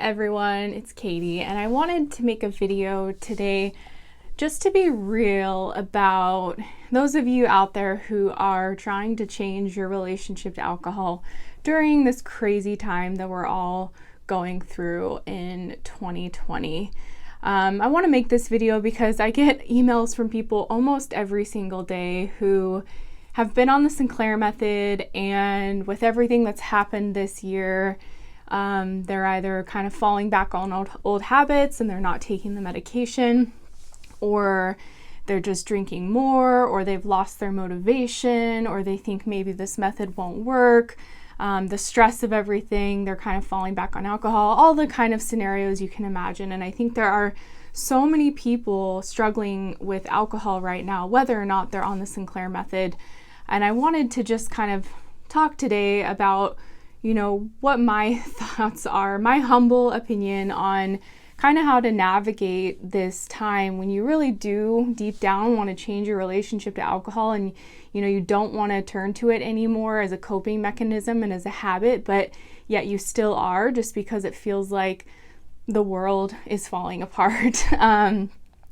everyone, it's Katie, and I wanted to make a video today just to be real about those of you out there who are trying to change your relationship to alcohol during this crazy time that we're all going through in 2020. I want to make this video because I get emails from people almost every single day who have been on the Sinclair Method, and with everything that's happened this year, they're either kind of falling back on old habits and they're not taking the medication, or they're just drinking more, or they've lost their motivation, or they think maybe this method won't work. The stress of everything, they're kind of falling back on alcohol, all the kind of scenarios you can imagine. And I think there are so many people struggling with alcohol right now, whether or not they're on the Sinclair Method. And I wanted to just kind of talk today about, what my thoughts are, my humble opinion on kind of how to navigate this time when you really do deep down want to change your relationship to alcohol, and you don't want to turn to it anymore as a coping mechanism and as a habit, but yet you still are, just because it feels like the world is falling apart.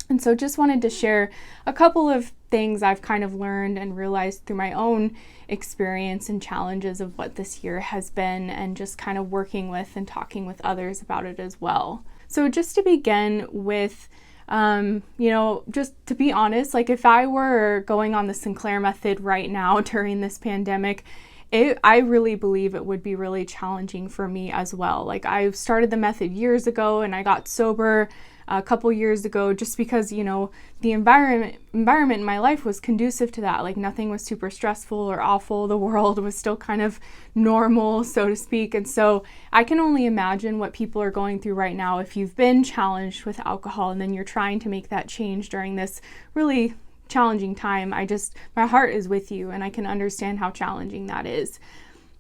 And so just wanted to share a couple of things I've kind of learned and realized through my own experience and challenges of what this year has been, and just kind of working with and talking with others about it as well. So just to begin with, just to be honest, like if I were going on the Sinclair Method right now during this pandemic, I really believe it would be really challenging for me as well. Like I started the method years ago and I got sober a couple years ago just because, the environment in my life was conducive to that. Like nothing was super stressful or awful. The world was still kind of normal, so to speak. And so I can only imagine what people are going through right now if you've been challenged with alcohol and then you're trying to make that change during this really challenging time. My heart is with you, and I can understand how challenging that is.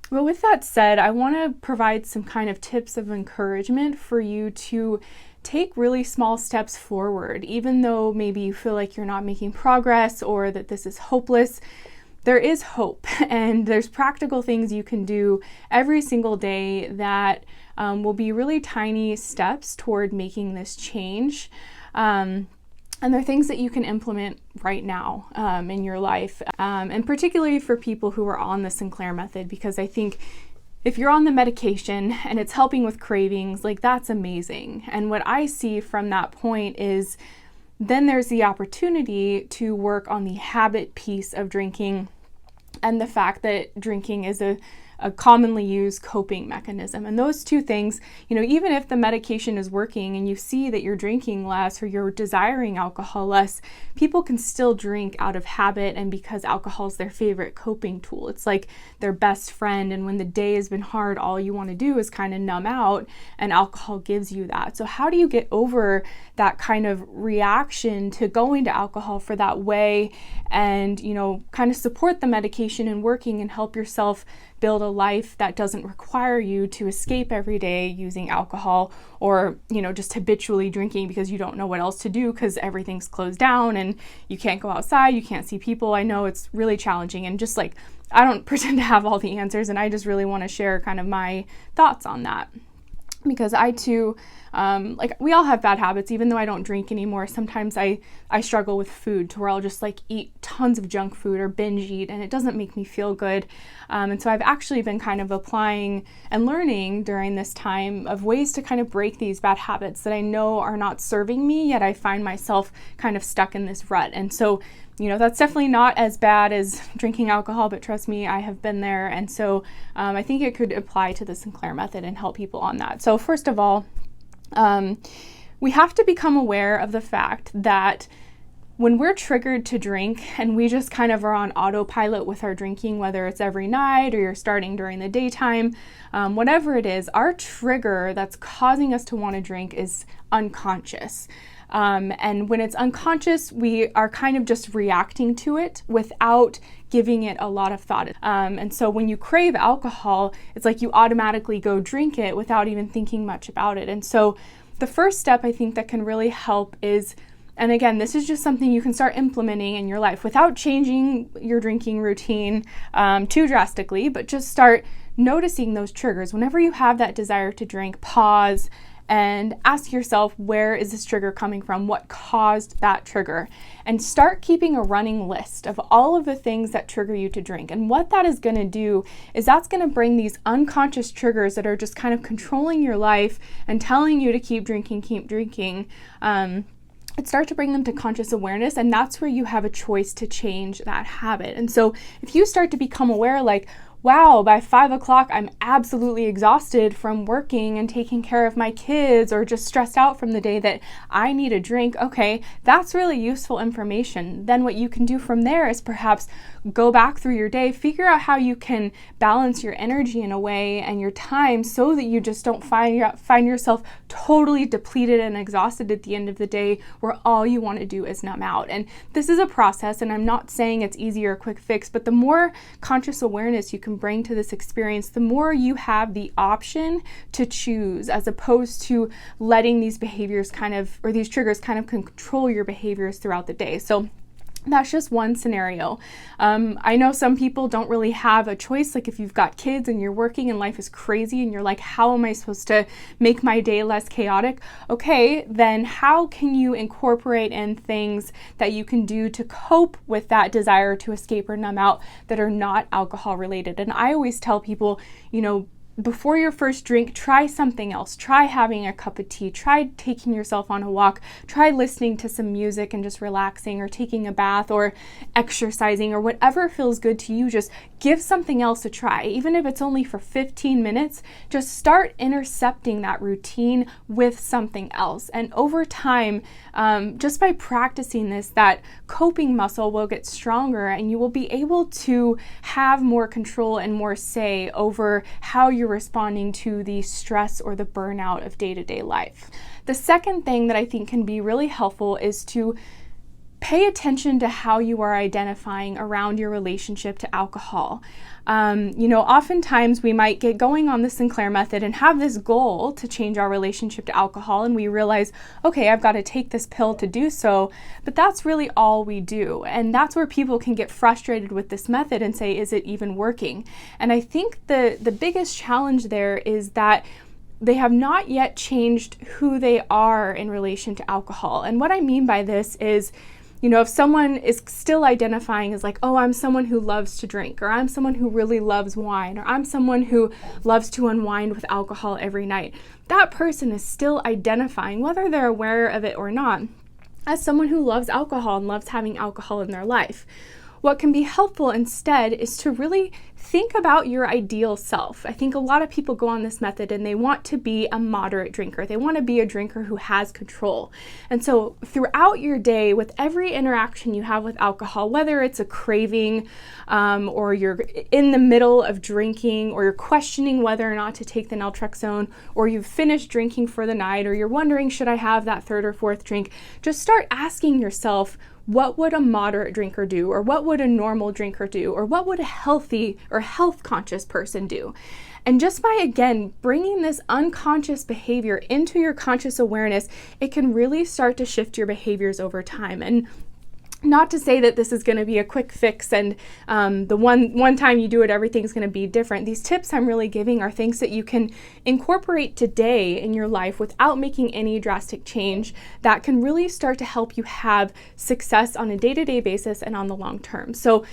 But with that said, I want to provide some kind of tips of encouragement for you to take really small steps forward. Even though maybe you feel like you're not making progress or that this is hopeless, there is hope, and there's practical things you can do every single day that will be really tiny steps toward making this change. And they're things that you can implement right now in your life, and particularly for people who are on the Sinclair Method, because I think if you're on the medication and it's helping with cravings, like that's amazing. And what I see from that point is then there's the opportunity to work on the habit piece of drinking, and the fact that drinking is a commonly used coping mechanism. And those two things, even if the medication is working and you see that you're drinking less or you're desiring alcohol less, people can still drink out of habit and because alcohol is their favorite coping tool. It's like their best friend, and when the day has been hard, all you want to do is kind of numb out, and alcohol gives you that. So how do you get over that kind of reaction to going to alcohol for that way and, kind of support the medication and working and help yourself build a life that doesn't require you to escape every day using alcohol, or, just habitually drinking because you don't know what else to do because everything's closed down and you can't go outside, you can't see people. I know it's really challenging, and just like, I don't pretend to have all the answers, and I just really want to share kind of my thoughts on that. Because I too, we all have bad habits. Even though I don't drink anymore, sometimes I struggle with food to where I'll just eat tons of junk food or binge eat, and it doesn't make me feel good. And so I've actually been kind of applying and learning during this time of ways to kind of break these bad habits that I know are not serving me, yet I find myself kind of stuck in this rut. And so that's definitely not as bad as drinking alcohol, but trust me, I have been there. And so I think it could apply to the Sinclair Method and help people on that. So first of all, we have to become aware of the fact that when we're triggered to drink and we just kind of are on autopilot with our drinking, whether it's every night or you're starting during the daytime, whatever it is, our trigger that's causing us to want to drink is unconscious. And when it's unconscious, we are kind of just reacting to it without giving it a lot of thought. And so when you crave alcohol, it's like you automatically go drink it without even thinking much about it. And so the first step I think that can really help is, and again, this is just something you can start implementing in your life without changing your drinking routine too drastically, but just start noticing those triggers. Whenever you have that desire to drink, pause and ask yourself, where is this trigger coming from? What caused that trigger? And start keeping a running list of all of the things that trigger you to drink. And what that is going to do is that's going to bring these unconscious triggers that are just kind of controlling your life and telling you to keep drinking. It starts to bring them to conscious awareness, and that's where you have a choice to change that habit. And so if you start to become aware, like, wow, by 5 o'clock, I'm absolutely exhausted from working and taking care of my kids, or just stressed out from the day, that I need a drink. Okay, that's really useful information. Then what you can do from there is perhaps go back through your day, figure out how you can balance your energy in a way and your time so that you just don't find yourself totally depleted and exhausted at the end of the day, where all you want to do is numb out. And this is a process, and I'm not saying it's easy or a quick fix, but the more conscious awareness you can bring to this experience, the more you have the option to choose, as opposed to letting these behaviors or these triggers kind of control your behaviors throughout the day. So that's just one scenario. I know some people don't really have a choice. Like if you've got kids and you're working and life is crazy and you're like, how am I supposed to make my day less chaotic? Okay, then how can you incorporate in things that you can do to cope with that desire to escape or numb out that are not alcohol related? And I always tell people, before your first drink, try something else. Try having a cup of tea. Try taking yourself on a walk. Try listening to some music and just relaxing, or taking a bath, or exercising, or whatever feels good to you. Just give something else a try. Even if it's only for 15 minutes, just start intercepting that routine with something else. And over time, just by practicing this, that coping muscle will get stronger, and you will be able to have more control and more say over how you're responding to the stress or the burnout of day-to-day life. The second thing that I think can be really helpful is to pay attention to how you are identifying around your relationship to alcohol. Oftentimes we might get going on the Sinclair Method and have this goal to change our relationship to alcohol, and we realize, okay, I've got to take this pill to do so, but that's really all we do. And that's where people can get frustrated with this method and say, is it even working? And I think the biggest challenge there is that they have not yet changed who they are in relation to alcohol. And what I mean by this is, if someone is still identifying as like, oh, I'm someone who loves to drink, or I'm someone who really loves wine, or I'm someone who loves to unwind with alcohol every night, that person is still identifying, whether they're aware of it or not, as someone who loves alcohol and loves having alcohol in their life. What can be helpful instead is to really think about your ideal self. I think a lot of people go on this method and they want to be a moderate drinker. They want to be a drinker who has control. And so throughout your day, with every interaction you have with alcohol, whether it's a craving, or you're in the middle of drinking, or you're questioning whether or not to take the Naltrexone, or you've finished drinking for the night, or you're wondering, should I have that third or fourth drink? Just start asking yourself, what would a moderate drinker do? Or what would a normal drinker do? Or what would a healthy or health-conscious person do? And just by, again, bringing this unconscious behavior into your conscious awareness, it can really start to shift your behaviors over time. And not to say that this is going to be a quick fix and the one time you do it, everything's going to be different. These tips I'm really giving are things that you can incorporate today in your life without making any drastic change, that can really start to help you have success on a day-to-day basis and on the long term. So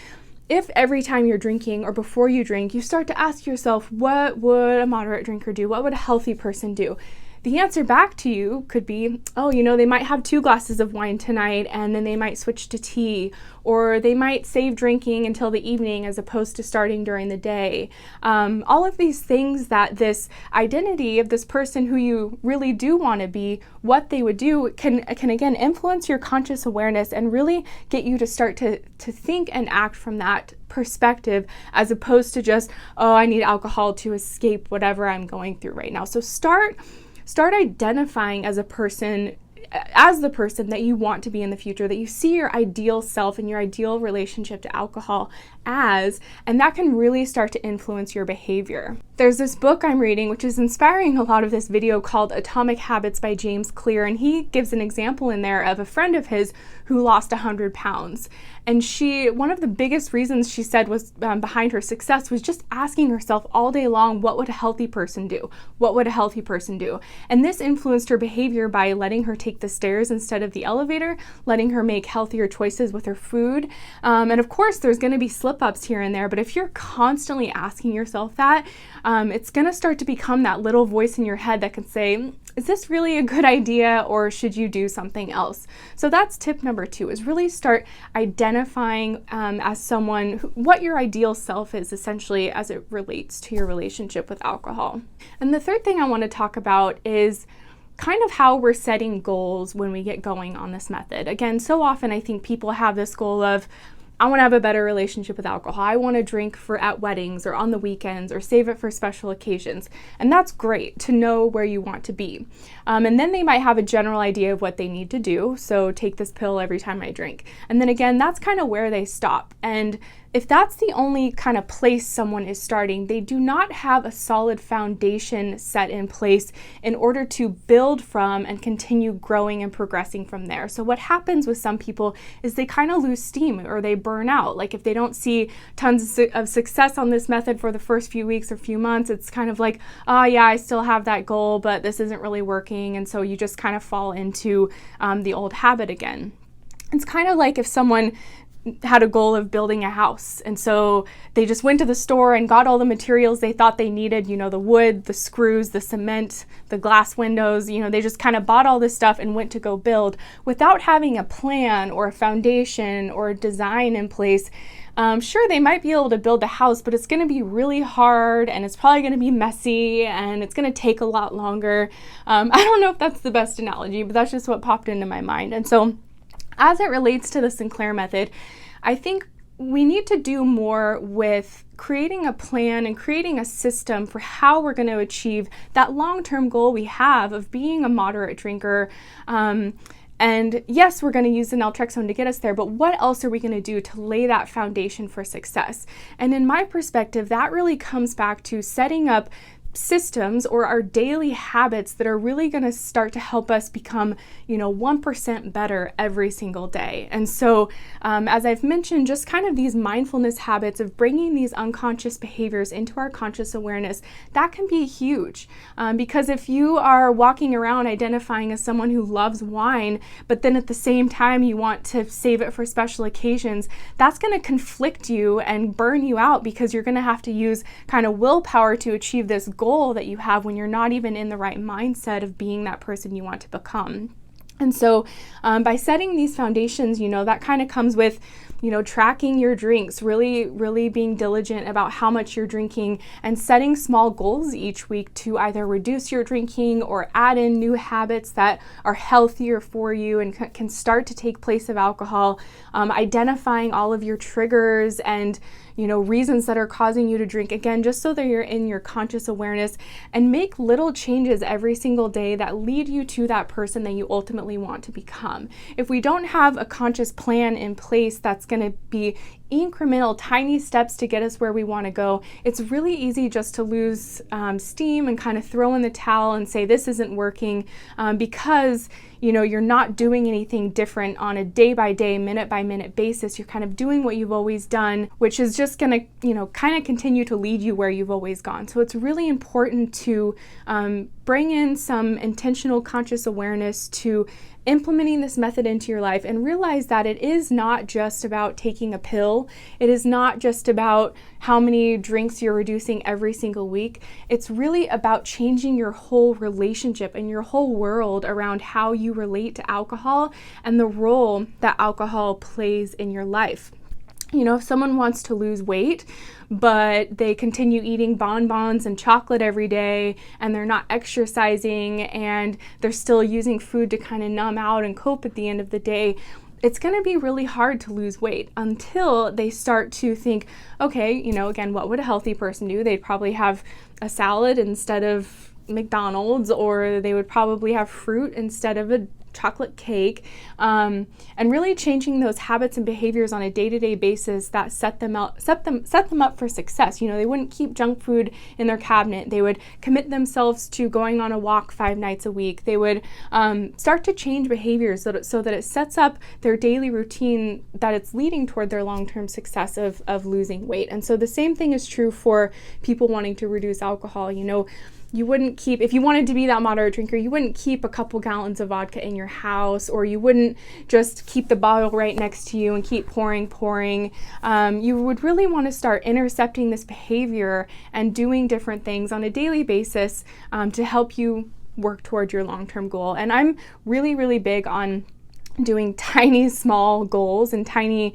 if every time you're drinking or before you drink, you start to ask yourself, what would a moderate drinker do? What would a healthy person do? The answer back to you could be, oh, they might have 2 glasses of wine tonight and then they might switch to tea, or they might save drinking until the evening as opposed to starting during the day. All of these things, that this identity of this person who you really do want to be, what they would do, can again influence your conscious awareness and really get you to start to think and act from that perspective, as opposed to just, oh, I need alcohol to escape whatever I'm going through right now. So start identifying as a person as the person that you want to be in the future, that you see your ideal self and your ideal relationship to alcohol as, and that can really start to influence your behavior. There's this book I'm reading, which is inspiring a lot of this video, called Atomic Habits by James Clear, and he gives an example in there of a friend of his who lost 100 pounds. And one of the biggest reasons she said was behind her success was just asking herself all day long, what would a healthy person do? What would a healthy person do? And this influenced her behavior by letting her take the stairs instead of the elevator, letting her make healthier choices with her food. And of course, there's going to be slip-ups here and there, but if you're constantly asking yourself that, it's going to start to become that little voice in your head that can say, is this really a good idea, or should you do something else? So that's tip number 2, is really start identifying as someone what your ideal self is, essentially, as it relates to your relationship with alcohol. And the third thing I want to talk about is kind of how we're setting goals when we get going on this method. Again, so often I think people have this goal of, I want to have a better relationship with alcohol. I want to drink at weddings or on the weekends, or save it for special occasions. And that's great to know where you want to be. And then they might have a general idea of what they need to do. So take this pill every time I drink. And then again, that's kind of where they stop. And if that's the only kind of place someone is starting, they do not have a solid foundation set in place in order to build from and continue growing and progressing from there. So what happens with some people is they kind of lose steam, or they burn out. Like if they don't see tons of success on this method for the first few weeks or few months, it's kind of like, oh yeah, I still have that goal, but this isn't really working. And so you just kind of fall into the old habit again. It's kind of like if someone had a goal of building a house, and so they just went to the store and got all the materials they thought they needed, the wood, the screws, the cement, the glass windows, they just kind of bought all this stuff and went to go build without having a plan or a foundation or a design in place. Sure, they might be able to build a house, but it's going to be really hard, and it's probably going to be messy, and it's going to take a lot longer. I don't know if that's the best analogy, but that's just what popped into my mind. And so as it relates to the Sinclair method, I think we need to do more with creating a plan and creating a system for how we're going to achieve that long-term goal we have of being a moderate drinker. And yes, we're going to use the Naltrexone to get us there, but what else are we going to do to lay that foundation for success? And in my perspective, that really comes back to setting up systems or our daily habits that are really going to start to help us become, 1% better every single day. And so, as I've mentioned, just kind of these mindfulness habits of bringing these unconscious behaviors into our conscious awareness, that can be huge. Because if you are walking around identifying as someone who loves wine, but then at the same time you want to save it for special occasions, that's going to conflict you and burn you out, because you're going to have to use kind of willpower to achieve this goal that you have when you're not even in the right mindset of being that person you want to become. And so by setting these foundations, that kind of comes with, tracking your drinks, really being diligent about how much you're drinking, and setting small goals each week to either reduce your drinking or add in new habits that are healthier for you and can start to take place of alcohol, identifying all of your triggers and reasons that are causing you to drink, again, just so that you're in your conscious awareness, and make little changes every single day that lead you to that person that you ultimately want to become. If we don't have a conscious plan in place that's going to be incremental, tiny steps to get us where we want to go, it's really easy just to lose steam and kind of throw in the towel and say this isn't working, because you're not doing anything different on a day-by-day, minute-by-minute basis. You're kind of doing what you've always done, which is just going to kind of continue to lead you where you've always gone. So it's really important to bring in some intentional conscious awareness to implementing this method into your life, and realize that it is not just about taking a pill. It is not just about how many drinks you're reducing every single week. It's really about changing your whole relationship and your whole world around how you relate to alcohol and the role that alcohol plays in your life. If someone wants to lose weight, but they continue eating bonbons and chocolate every day, and they're not exercising, and they're still using food to kind of numb out and cope at the end of the day, it's going to be really hard to lose weight until they start to think, okay, again, what would a healthy person do? They'd probably have a salad instead of McDonald's, or they would probably have fruit instead of a chocolate cake, and really changing those habits and behaviors on a day-to-day basis that set them up for success. You know, they wouldn't keep junk food in their cabinet. They would commit themselves to going on a walk 5 nights a week. They would start to change behaviors so that it sets up their daily routine that it's leading toward their long-term success of losing weight. And so the same thing is true for people wanting to reduce alcohol. You know, you wouldn't keep, if you wanted to be that moderate drinker, you wouldn't keep a couple gallons of vodka in your house, or you wouldn't just keep the bottle right next to you and keep pouring. You would really want to start intercepting this behavior and doing different things on a daily basis to help you work toward your long-term goal. And I'm really, really big on doing tiny, small goals and tiny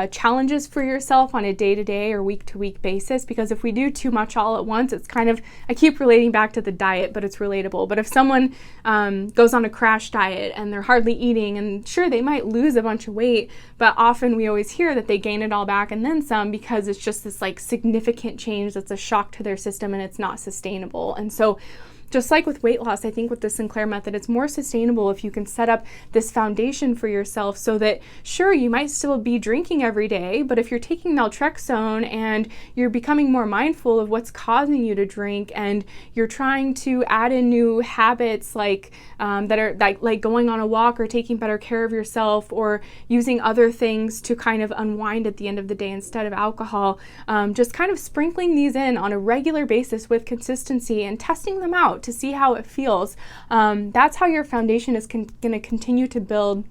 challenges for yourself on a day-to-day or week-to-week basis, because if we do too much all at once, it's kind of, I keep relating back to the diet, but it's relatable. But if someone goes on a crash diet and they're hardly eating, and sure, they might lose a bunch of weight, but often we always hear that they gain it all back and then some, because it's just this like significant change that's a shock to their system and it's not sustainable. And so just like with weight loss, I think with the Sinclair Method, it's more sustainable if you can set up this foundation for yourself so that, sure, you might still be drinking every day, but if you're taking naltrexone and you're becoming more mindful of what's causing you to drink, and you're trying to add in new habits like that are like going on a walk or taking better care of yourself or using other things to kind of unwind at the end of the day instead of alcohol, just kind of sprinkling these in on a regular basis with consistency and testing them out to see how it feels. That's how your foundation is going to continue to build,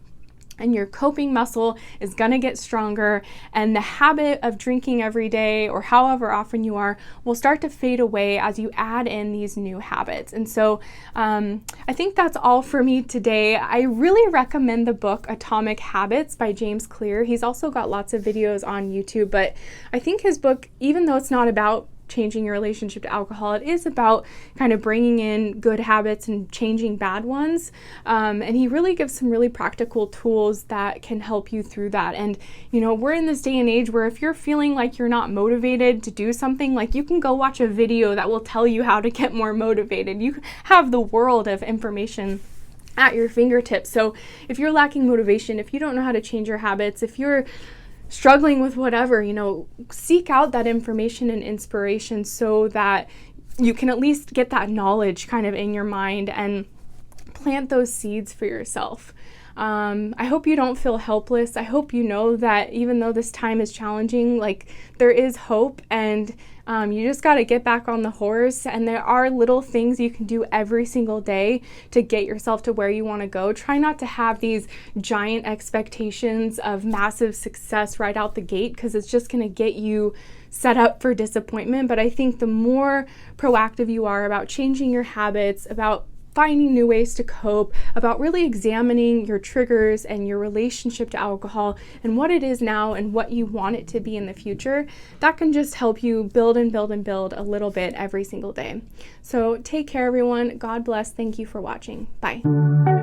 and your coping muscle is going to get stronger, and the habit of drinking every day or however often you are will start to fade away as you add in these new habits. And so I think that's all for me today. I really recommend the book Atomic Habits by James Clear. He's also got lots of videos on YouTube, but I think his book, even though it's not about changing your relationship to alcohol, it is about kind of bringing in good habits and changing bad ones. And he really gives some really practical tools that can help you through that. And, you know, we're in this day and age where if you're feeling like you're not motivated to do something, like you can go watch a video that will tell you how to get more motivated. You have the world of information at your fingertips. So if you're lacking motivation, if you don't know how to change your habits, if you're struggling with whatever, you know, seek out that information and inspiration so that you can at least get that knowledge kind of in your mind and plant those seeds for yourself. I hope you don't feel helpless. I hope you know that even though this time is challenging, like there is hope, and you just got to get back on the horse, and there are little things you can do every single day to get yourself to where you want to go. Try not to have these giant expectations of massive success right out the gate, because it's just going to get you set up for disappointment. But I think the more proactive you are about changing your habits, about finding new ways to cope, about really examining your triggers and your relationship to alcohol and what it is now and what you want it to be in the future, that can just help you build and build and build a little bit every single day. So take care, everyone. God bless. Thank you for watching. Bye.